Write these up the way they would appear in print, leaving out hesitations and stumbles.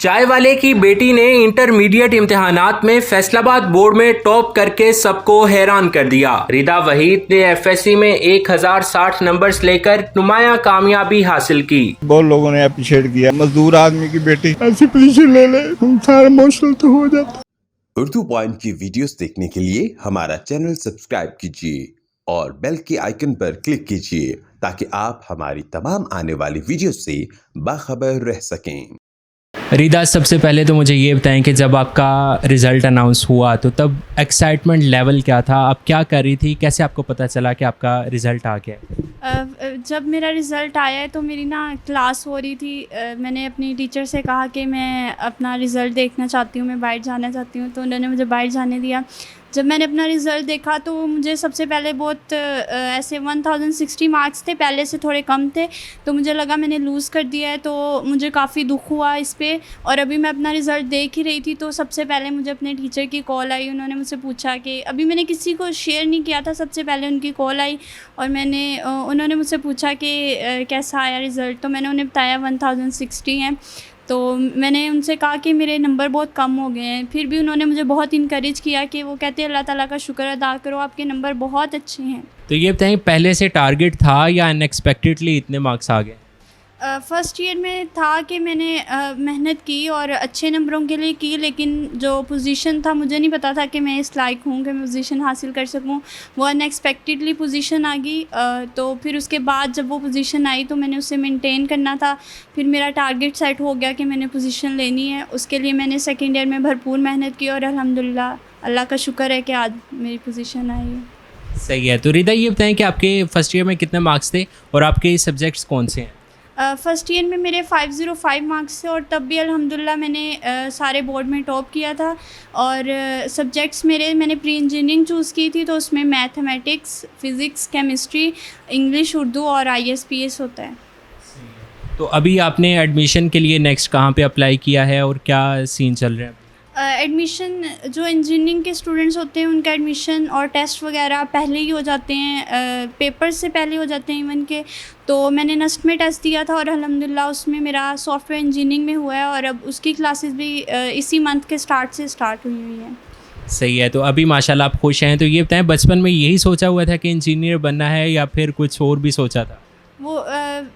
चाय वाले की बेटी ने इंटरमीडिएट इम्तिहानात में फैसलाबाद बोर्ड में टॉप करके सबको हैरान कर दिया। रिदा वहीद ने एफएससी में 1060 नंबर्स लेकर नुमाया कामयाबी हासिल की। बहुत लोगों ने अप्रिशिएट किया। मजदूर आदमी की बेटी ऐसी पोजीशन ले ले, इंसान इमोशनल तो हो जाता। उर्दू पॉइंट की वीडियोस देखने के लिए हमारा चैनल सब्सक्राइब कीजिए और बेल के आइकन पर क्लिक कीजिए ताकि आप हमारी तमाम आने वाली वीडियोस से बाखबर रह सकें। रिदा, सबसे पहले तो मुझे ये बताएं कि जब आपका रिज़ल्ट अनाउंस हुआ तो तब एक्साइटमेंट लेवल क्या था? आप क्या कर रही थी? कैसे आपको पता चला कि आपका रिज़ल्ट आ गया? जब मेरा रिज़ल्ट आया है तो मेरी ना क्लास हो रही थी। मैंने अपनी टीचर से कहा कि मैं अपना रिज़ल्ट देखना चाहती हूँ, मैं बाहर जाना चाहती हूँ, तो उन्होंने मुझे बाहर जाने दिया। जब मैंने अपना रिज़ल्ट देखा तो मुझे सबसे पहले बहुत ऐसे 1060 मार्क्स थे, पहले से थोड़े कम थे, तो मुझे लगा मैंने लूज़ कर दिया है, तो मुझे काफ़ी दुख हुआ इस पे। और अभी मैं अपना रिज़ल्ट देख ही रही थी तो सबसे पहले मुझे अपने टीचर की कॉल आई। उन्होंने मुझसे पूछा कि अभी मैंने किसी को शेयर नहीं किया था, सबसे पहले उनकी कॉल आई और उन्होंने मुझसे पूछा कि कैसा आया रिज़ल्ट। तो मैंने उन्हें बताया 1060 हैं। तो मैंने उनसे कहा कि मेरे नंबर बहुत कम हो गए हैं, फिर भी उन्होंने मुझे बहुत इनकरेज किया कि वो कहते हैं अल्लाह ताला का शुक्र अदा करो, आपके नंबर बहुत अच्छे हैं। तो ये बताएं, पहले से टारगेट था या अनएक्सपेक्टेडली इतने मार्क्स आ गए? फ़र्स्ट ईयर में था कि मैंने मेहनत की और अच्छे नंबरों के लिए की, लेकिन जो पोजीशन था मुझे नहीं पता था कि मैं इस लायक हूँ कि मैं पोजीशन हासिल कर सकूँ। वो अनएक्सपेक्टेडली पोजीशन आ गई। तो फिर उसके बाद जब वो पोजीशन आई तो मैंने उसे मेंटेन करना था। फिर मेरा टारगेट सेट हो गया कि मैंने पोजीशन लेनी है। उसके लिए मैंने सेकेंड ईयर में भरपूर मेहनत की और अल्हम्दुलिल्लाह अल्लाह का शुक्र है कि आज मेरी पोजीशन आई है। सही है। तो रिदा, ये बताएं कि आपके फर्स्ट ईयर में कितने मार्क्स थे और आपके सब्जेक्ट्स कौन से हैं? फ़र्स्ट ईयर में मेरे 505 मार्क्स थे और तब भी अल्हम्दुलिल्लाह मैंने सारे बोर्ड में टॉप किया था। और सब्जेक्ट्स मैंने प्री इंजीनियरिंग चूज़ की थी, तो उसमें mathematics, physics, chemistry, English, Urdu और ISPS होता है। तो अभी आपने एडमिशन के लिए नेक्स्ट कहाँ पे अप्लाई किया है और क्या सीन चल रहे हैं? एडमिशन जो इंजीनियरिंग के स्टूडेंट्स होते हैं उनका एडमिशन और टेस्ट वगैरह पहले ही हो जाते हैं, पेपर से पहले हो जाते हैं इवन के। तो मैंने नस्ट में टेस्ट दिया था और अल्हम्दुलिल्लाह उसमें मेरा सॉफ्टवेयर इंजीनियरिंग में हुआ है और अब उसकी क्लासेस भी इसी मंथ के स्टार्ट से स्टार्ट हुई हुई हैं। सही है। तो अभी माशाल्लाह आप खुश हैं। तो ये बताएं, बचपन में यही सोचा हुआ था कि इंजीनियर बनना है या फिर कुछ और भी सोचा था? वो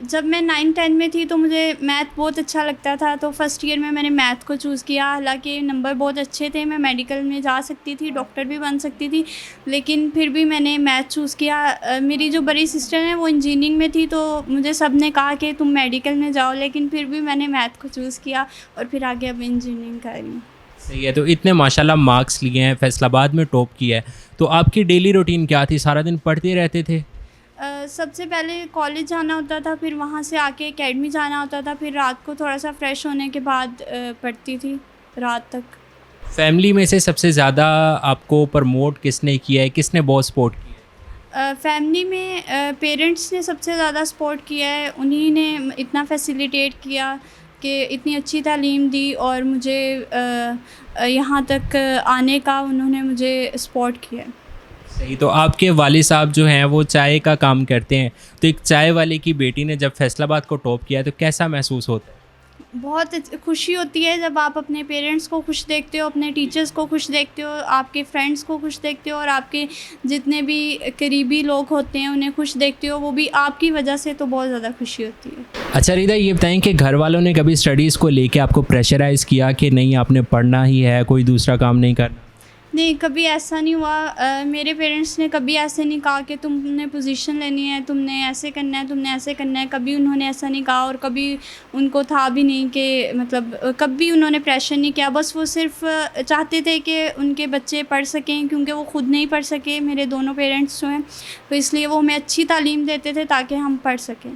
जब मैं 9-10 में थी तो मुझे मैथ बहुत अच्छा लगता था, तो फर्स्ट ईयर में मैंने मैथ को चूज़ किया। हालांकि नंबर बहुत अच्छे थे, मैं मेडिकल में जा सकती थी, डॉक्टर भी बन सकती थी, लेकिन फिर भी मैंने मैथ चूज़ किया। मेरी जो बड़ी सिस्टर है वो इंजीनियरिंग में थी, तो मुझे सब ने कहा कि तुम मेडिकल में जाओ, लेकिन फिर भी मैंने मैथ को चूज़ किया और फिर आगे अब इंजीनियरिंग कर रही हूँ। सही है। तो इतने माशाल्लाह मार्क्स लिए हैं, फैसलाबाद में टॉप किया है, तो आपकी डेली रूटीन क्या थी? सारा दिन पढ़ते रहते थे? सबसे पहले कॉलेज जाना होता था, फिर वहाँ से आके एकेडमी जाना होता था, फिर रात को थोड़ा सा फ्रेश होने के बाद पढ़ती थी रात तक। फैमिली में से सबसे ज़्यादा आपको प्रमोट किसने किया है, किसने बहुत सपोर्ट किया है? फैमिली में पेरेंट्स ने सबसे ज़्यादा सपोर्ट किया है। उन्हीं ने इतना फैसिलिटेट किया कि इतनी अच्छी तालीम दी और मुझे यहाँ तक आने का उन्होंने मुझे सपोर्ट किया है। सही। तो आपके वालिद साहब जो हैं वो चाय का काम करते हैं, तो एक चाय वाले की बेटी ने जब फैसलाबाद को टॉप किया तो कैसा महसूस होता है? बहुत खुशी होती है जब आप अपने पेरेंट्स को खुश देखते हो, अपने टीचर्स को खुश देखते हो, आपके फ्रेंड्स को खुश देखते हो और आपके जितने भी करीबी लोग होते हैं उन्हें खुश देखते हो, वो भी आपकी वजह से, तो बहुत ज़्यादा खुशी होती है। अच्छा रिदा, ये बताएं कि घर वालों ने कभी स्टडीज़ को लेके आपको प्रेशराइज़ किया कि नहीं आपने पढ़ना ही है, कोई दूसरा काम नहीं करना? नहीं, कभी ऐसा नहीं हुआ। मेरे पेरेंट्स ने कभी ऐसे नहीं कहा कि तुमने पोजीशन लेनी है, तुमने ऐसे करना है, तुमने ऐसे करना है, कभी उन्होंने ऐसा नहीं कहा और कभी उनको था भी नहीं कि मतलब कभी उन्होंने प्रेशर नहीं किया। बस वो सिर्फ चाहते थे कि उनके बच्चे पढ़ सकें, क्योंकि वो ख़ुद नहीं पढ़ सके, मेरे दोनों पेरेंट्स जो हैं, तो इसलिए वो हमें अच्छी तालीम देते थे ताकि हम पढ़ सकें।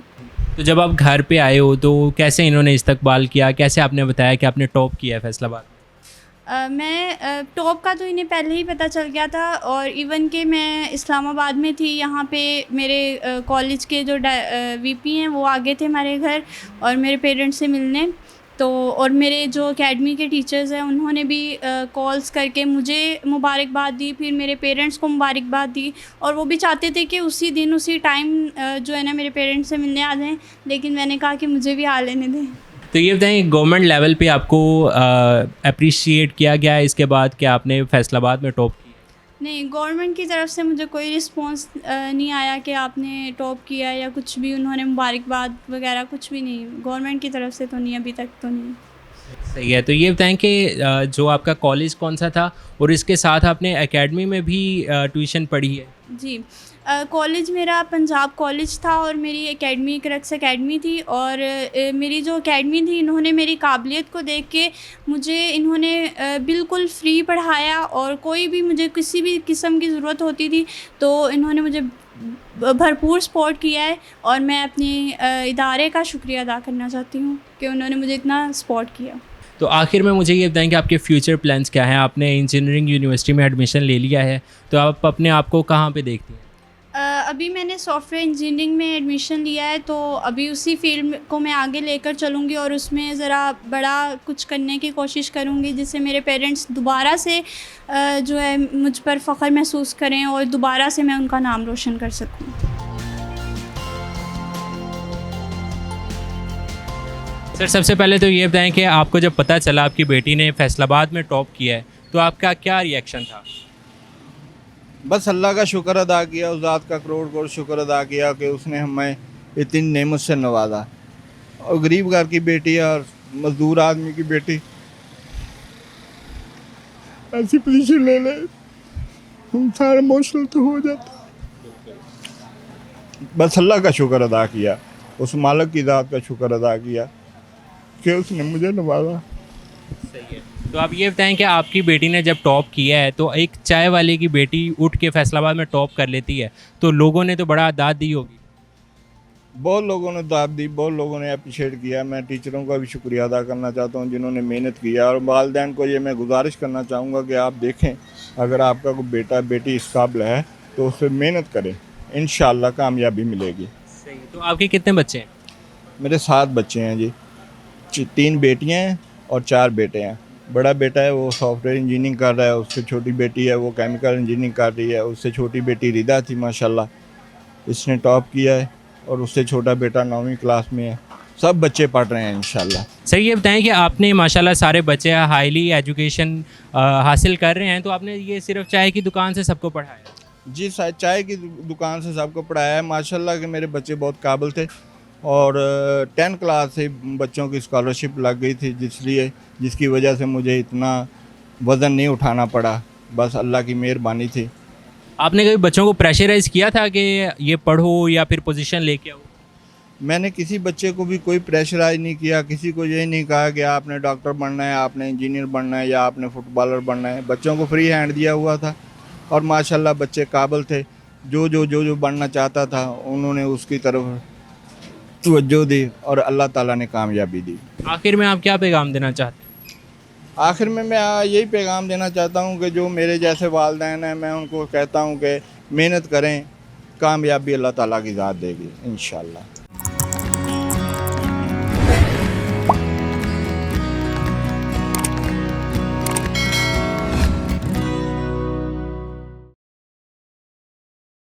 तो जब आप घर पे आए हो तो कैसे इन्होंने इस्तकबाल किया, कैसे आपने बताया कि आपने टॉप किया है फैसलाबाद? मैं टॉप का तो इन्हें पहले ही पता चल गया था और इवन कि मैं इस्लामाबाद में थी, यहाँ पे मेरे कॉलेज के जो VP हैं वो आ गए थे हमारे घर और मेरे पेरेंट्स से मिलने। तो और मेरे जो एकेडमी के टीचर्स हैं उन्होंने भी कॉल्स करके मुझे मुबारकबाद दी, फिर मेरे पेरेंट्स को मुबारकबाद दी और वो भी चाहते थे कि उसी दिन उसी टाइम जो है ना मेरे पेरेंट्स से मिलने आ जाएं, लेकिन मैंने कहा कि मुझे भी आ लेने दें। तो ये बताएं गवर्नमेंट लेवल पे आपको अप्रिशिएट किया गया है इसके बाद कि आपने फैसलाबाद में टॉप किया? नहीं, गवर्नमेंट की तरफ से मुझे कोई रिस्पांस नहीं आया कि आपने टॉप किया या कुछ भी, उन्होंने मुबारकबाद वगैरह कुछ भी नहीं, गवर्नमेंट की तरफ से तो नहीं, अभी तक तो नहीं। सही है। तो ये बताएं कि जो आपका कॉलेज कौन सा था और इसके साथ आपने एकेडमी में भी ट्यूशन पढ़ी है? जी, कॉलेज मेरा पंजाब कॉलेज था और मेरी एकेडमी क्रक्स एकेडमी थी, और मेरी जो एकेडमी थी, इन्होंने मेरी काबिलियत को देख के मुझे इन्होंने बिल्कुल फ्री पढ़ाया, और कोई भी मुझे किसी भी किस्म की ज़रूरत होती थी तो इन्होंने मुझे भरपूर सपोर्ट किया है, और मैं अपने इदारे का शुक्रिया अदा करना चाहती हूँ कि उन्होंने मुझे इतना सपोर्ट किया। तो आखिर में मुझे ये बताएं कि आपके फ्यूचर प्लान्स क्या हैं? आपने इंजीनियरिंग यूनिवर्सिटी में एडमिशन ले लिया है, तो आप अपने आप को कहाँ पे देखती हैं? अभी मैंने सॉफ्टवेयर इंजीनियरिंग में एडमिशन लिया है, तो अभी उसी फील्ड को मैं आगे लेकर चलूँगी और उसमें ज़रा बड़ा कुछ करने की कोशिश करूँगी, जिससे मेरे पेरेंट्स दोबारा से जो है मुझ पर फ़ख्र महसूस करें और दोबारा से मैं उनका नाम रोशन कर सकूँ। सर, सबसे पहले तो ये बताएं कि आपको जब पता चला आपकी बेटी ने फैसलाबाद में टॉप किया है तो आपका क्या रिएक्शन था? बस अल्लाह का शुक्र अदा किया, उस ज़ात का करोड़ करोड़ शुक्र अदा किया कि उसने हमें इतनी नेमत से नवाजा। और गरीब घर की बेटी है और मजदूर आदमी की बेटी ऐसी पोजीशन ले ले, इंसान इमोशनल तो हो जाता। बस अल्लाह का शुक्र अदा किया, उस मालिक की ज़ात का शुक्र अदा किया कि उसने मुझे नवाजा। सही है। तो आप ये बताएं कि आपकी बेटी ने जब टॉप किया है तो एक चाय वाले की बेटी उठ के फैसलाबाद में टॉप कर लेती है तो लोगों ने तो बड़ा दाद दी होगी। बहुत लोगों ने दाद दी, बहुत लोगों ने अप्रिशिएट किया। मैं टीचरों का भी शुक्रिया अदा करना चाहता हूं जिन्होंने मेहनत किया, और वालिदैन को ये मैं गुजारिश करना चाहूँगा कि आप देखें, अगर आपका कोई बेटा बेटी इस काबिल है तो उससे मेहनत करें, इंशाअल्लाह कामयाबी मिलेगी। सही। तो आपके कितने बच्चे हैं? मेरे 7 बच्चे हैं जी, 3 बेटियाँ हैं और 4 बेटे हैं। बड़ा बेटा है वो सॉफ्टवेयर इंजीनियरिंग कर रहा है, उससे छोटी बेटी है वो केमिकल इंजीनियरिंग कर रही है, उससे छोटी बेटी रिदा थी माशाल्लाह, इसने टॉप किया है, और उससे छोटा बेटा 9वीं क्लास में है। सब बच्चे पढ़ रहे हैं इंशाल्लाह। सर, ये बताएं कि आपने माशाल्लाह सारे बच्चे हाईली एजुकेशन हासिल कर रहे हैं, तो आपने ये सिर्फ चाय की दुकान से सबको पढ़ाया? जी, चाय की दुकान से सबको पढ़ाया है। माशाल्लाह के मेरे बच्चे बहुत काबिल थे, और 10 क्लास से बच्चों की स्कॉलरशिप लग गई थी, जिसकी वजह से मुझे इतना वज़न नहीं उठाना पड़ा, बस अल्लाह की मेहरबानी थी। आपने कभी बच्चों को प्रेशराइज़ किया था कि ये पढ़ो या फिर पोजीशन लेके आओ? मैंने किसी बच्चे को भी कोई प्रेशराइज नहीं किया, किसी को ये नहीं कहा कि आपने डॉक्टर बनना है, आपने इंजीनियर बनना है या आपने फुटबॉलर बनना है। बच्चों को फ्री हैंड दिया हुआ था, और माशाल्लाह बच्चे काबिल थे। जो बनना चाहता था उन्होंने उसकी तरफ तवज्जो दी, और अल्लाह ताला ने कामयाबी दी। आखिर में आप क्या पैगाम देना चाहते हैं? आखिर में मैं यही पैगाम देना चाहता हूँ कि जो मेरे जैसे वालिदैन हैं, मैं उनको कहता हूँ कि मेहनत करें, कामयाबी अल्लाह ताला की ज़ात देगी इंशाअल्लाह।